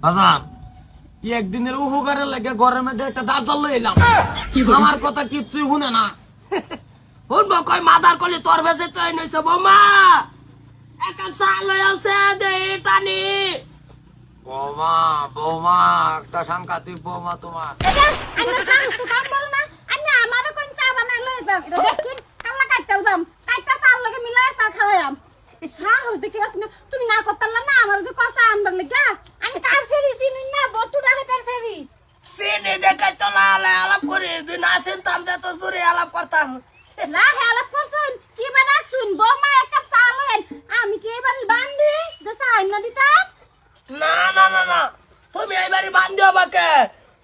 বাজান একদিনের উপকারের লাগে ঘরের মধ্যে একটা দাঁড় লই এলাম, আমার কথা কিছুই শুনে না। শুনবো কই মাদার কলি তোর ভেসে তো নইছে বৌমা একটা চা লই আছে দে টানি। বৌমা বৌমা একটা সাংঘাতিক বৌমা তোমার। আন্না সাহস তো কাম বল না, আন্না আমারও কোন চা বানাই লই দাও, এটা দেখছুন কাল্লা কাটতেও দাম, কাটটা চার লগে মিলাই চা খাওয়াম। সাহস দেখি আসনা তুমি না করতালা না আমার যে কষা আনবার লাগা, আমি কার সেরি চিনি না বটুটা হেটার সেরি। সিনে দেখাই তো আলাপ করে দুই না চিনতাম যে তো জোরে আলাপ করতাম। লা হেলাপ করছুন কি বানাকছুন বৌমা এক কাপ চা লইন, আমি কি এবার বান্দি যে চা আইনা দিতাম। না না না না তুমি এবারে বান্ধিও বাকে,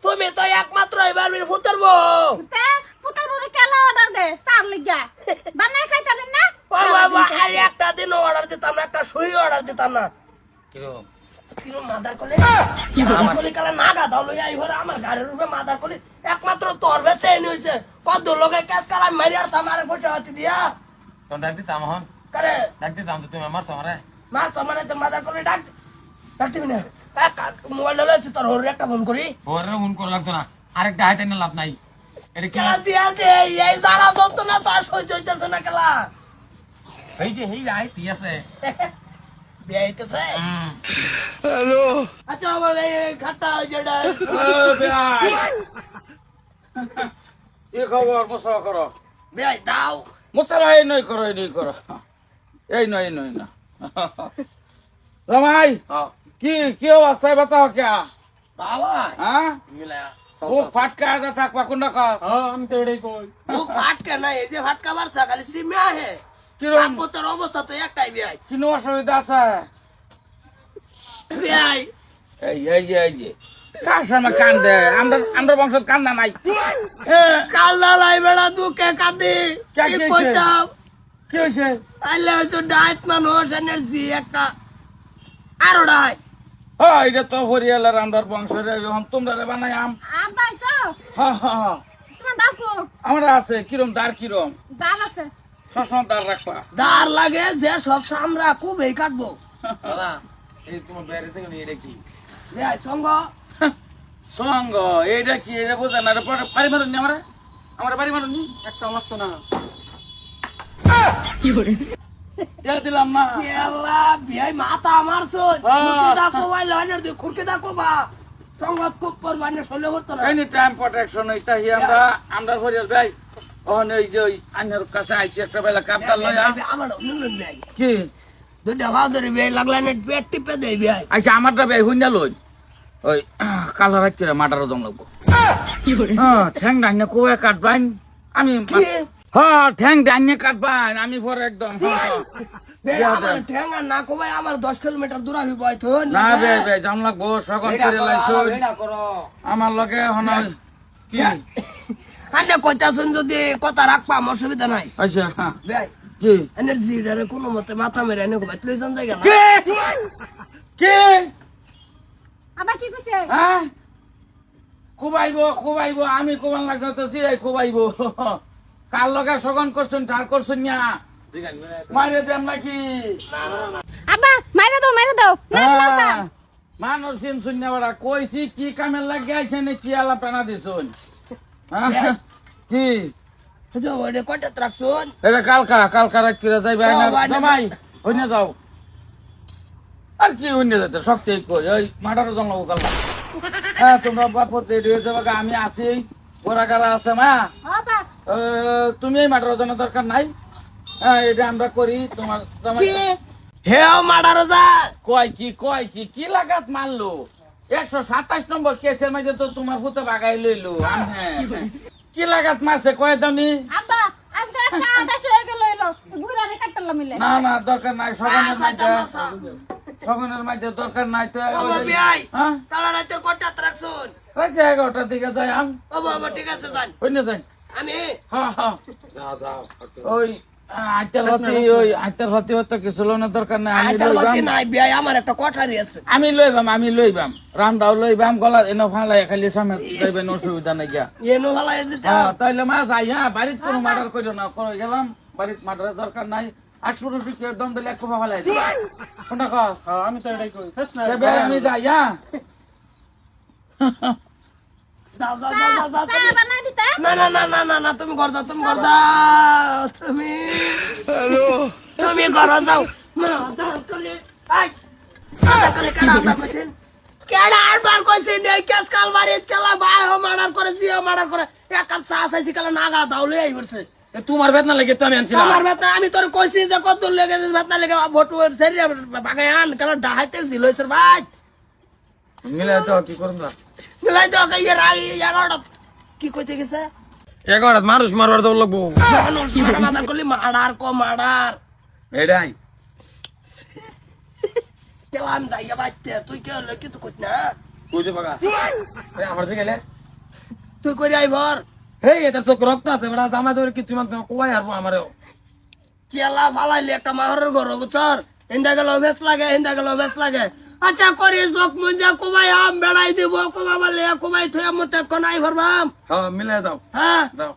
তুমি তো একমাত্র এবারে ফুটার বউ। তে পুতার বড় কেলা অর্ডার দে চার লাগা বানাই খাইতাবেন না। ও বাবা আর একটা দিন অর্ডার দিতাম না, একটা সুই অর্ডার দিতাম না। কিরম কিরম মাদার কলে মাদার কলে কালা নাগা দাও লই আই হরে আমার গাড়ির উপরে মাদার কলে একমাত্র তোর বেচে এনে হইছে। কত লোকে কাজ কালা মারি আর তামারে বসে হাতি দিয়া তোর ডাক দিতাম এখন, করে ডাক দিতাম তো তুমি আমার তোমারে মার সামনে তো মাদার কলে ডাক ডাকতিবি না। মোবাইল লইছি তোর হরে একটা ফোন করি। ওরে ফোন করা লাগতো না, আরেকটা হাইতে না লাভ নাই। এটা কি খেলা দিয়া দে এই সারা যত না তো আর সহ্য হইতেছে না খেলা। এই যে এই আইতি আছে বিয়ে হইতেছে। আচ্ছা আমার এই খাট্টা যেটা কি খবর মশলা করো? বিয়ে দাও মশলা এই নই করো, এই নই করো, এই নই নই না। রমাই কি কি অবস্থায় বাতাও কে? ভালো হ্যাঁ মিলা ও ফাটকা আদা থাকবা কোনটা কা? আমি তো এটাই কই। ও ফাটকা না এই যে ফাটকা মারছা খালি সিমে হে কিরম আপতের অবস্থা তো একটাই বিয়ে কি অসুবিধা আছে? বিয়ে এই এই যে এই যে কার সামনে কান্দে? আমরা আমরা বংশ কান্দা নাই। কালদা লাই বেড়া দুকে কাঁদি কে কি কে কইতাম কি হয়েছে? আইলে হচ্ছে ডাইট মানুষ এনার্জি একটা আরো ডাই এটা তো হরিয়ালার আমরা বংশের যখন তোমরা বানাই আম। আব্বাইছো হ্যাঁ হ্যাঁ হ্যাঁ তোমার দাকো আমরা আছে কিরম দার কিরম দাল আছে সবসময় দার রাখবা। দার লাগে যে সব সামরা খুব এই কাটবো। দাদা এই তোমার বাইরে থেকে নিয়ে রেখি বিয়ে সঙ্গ সঙ্গ এইটা কি? এটা বোঝা না, বাড়ি মারুনি আমরা, আমরা বাড়ি মারুনি একটা লাগতো না। কি করে দিলাম না? কেলা বিয়ে মাথা মারছুন খুরকে দাকো ভাই লাইনের দি খুরকে দাকো বা সংবাদ খুব পরবানে সলে হতো না। এনি টাইম প্রোটেকশন হইতা হি আমরা আমরা হরিয়াল ভাই ওহন ওই যে ওই আইনের কাছে আইছি একটা বেলা কাপতাল লইয়া। আমার নুন নাই কি দুইটা ভাও ধরে বিয়ে লাগলা নেট পেট টিপে দেই বিয়ে আচ্ছা আমারটা ভাই হুইনা লই ওই কালো রাত করে মাটারও জম লাগবো। ঠ্যাং ডাইনে কোয়া কাটবাইন আমি হ্যাঁ ঠ্যাং ডাইনে কাটবাইন আমি পরে একদম আমার ঠেঙ্গা না কো ভাই আমার 10 কিলোমিটার দূর আমি বই তো না বে বে জাম লাগবো সগন করে লাইছো আমার লগে হন কি আন্নে কইতাছুন যদি কথা রাখবা আমার অসুবিধা নাই। আচ্ছা হ্যাঁ ভাই কি এনার্জি ডারে কোনো মতে মাথা মেরে এনে কো বাইতে লইছন জায়গা না। কি কি আবার কি কইছে? হ্যাঁ খুবাইবো খুবাইবো আমি কোবান লাগতো তো চিরাই খুবাইবো কার লগে সগন করছুন ঠার করছুন না মাইরে দেম নাকি? আব্বা মাইরা দাও না মারতাম। মানুষ চিন শুন না কইছি কি কামের লাগে আইছে নে কি আলা টানা দিছুন কি বুঝো ওরে কয়টা রাখছুন এটা কালকা কালকা রাখিরা যাইবে না ভাই হইনে যাও আর কি হইনে যাইতে শক্তি কই ওই মাটার জঙ্গল কালকা। হ্যাঁ তোমরা বাপর রেডি হয়ে যাবে আমি আছি ওরা কারা আছে মা আব্বা তুমি এই মাটার জন্য দরকার নাই। হ্যাঁ এটা আমরা করি তোমার হে মাডার যা কয় কি কি লাগাত মারলো 127 নম্বর কেসের মাঝে তো তোমার ফুতে বাগাই লইলো কি লাগাত মারছে কয় দাওনি? আব্বা আজকে 128 হয়ে গেল এলো বুড়া রে কাটলাম মিলে। না না দরকার নাই সগনের মাঝে দরকার নাই তো ও ভাই হ্যাঁ কালা রাতের কয়টা রাখছুন রাখছে 11টার দিকে যাই আম ও বাবা ঠিক আছে যান হইনে যাই আমি হ্যাঁ হ্যাঁ ওই আইতার ভাতি হতো কিছু লোনের দরকার নাই আমি লইবাম নাই বিয়ে আমার একটা কোঠারি আছে আমি লইবাম রান্দাও লইবাম গলা এনে ফালাই খালি সামনে যাইবেন অসুবিধা নাই গিয়া এনো ভালো যেতে তাইলে মা যাই হ্যাঁ বাড়িতে কোনো মার্ডার করিও না করে গেলাম বাড়িতে মার্ডারের দরকার নাই 8 শিখে দম দিলে এক কোফা ফালাই কোনটা কস আমি তো এটাই কই আমি যাই হ্যাঁ যাও যাও যাও যাও, যাও চা তুমি। বানাই দিতে না না না না না না তুমি ঘর যাও তুমি ঘর যাও তুমি তুমি ঘর যাও মাদার কলে আই মাদার কলে কেডা আবার কইছেন কেডা আবার কইছেন এই কেস কাল মারিত কেলা ভাই ও মার্ডার করে জিও মার্ডার করে এক কাপ চা চাইছি কেলা নাগা দাউলে আই করছে এ তোমার বেদনা লাগে তো আমি আনছিলাম আমার বেতন আমি তোর কইছি যে কত লেগে বেতন লেগে ভোট সেরি বাগায় আন কেলা ডাহাইতে ছিল স্যার ভাই মিলে তো কি করুন না মিলাই তো কে ইয়ার আই 11টা কি কইতে গেছে এগারো মানুষ মারবার তো লাগবো মানুষ মার্ডার করলি মার্ডার কো মার্ডার এটাই কেলাম যাইয়া বাইতে তুই কে হলো কিছু কইছ না বুঝে বাগা আমার যে গেলে তুই কই আইভর হেই এটা চোখ রক্ত আছে বেটা জামাই ধরে কিছু মান কোয়াই আর আমারও কেলা ফালাইলি একটা মাহরের ঘর বছর হিন্দা গেল বেশ লাগে হিন্দা গেল বেশ লাগে আচ্ছা করি চোখ মুঞ্জা কুমাই আম বেড়াই দিব কুমা বলে কুমাই থুয়া মতে কোনাই ভরবাম হ্যাঁ মিলে দাও হ্যাঁ দাও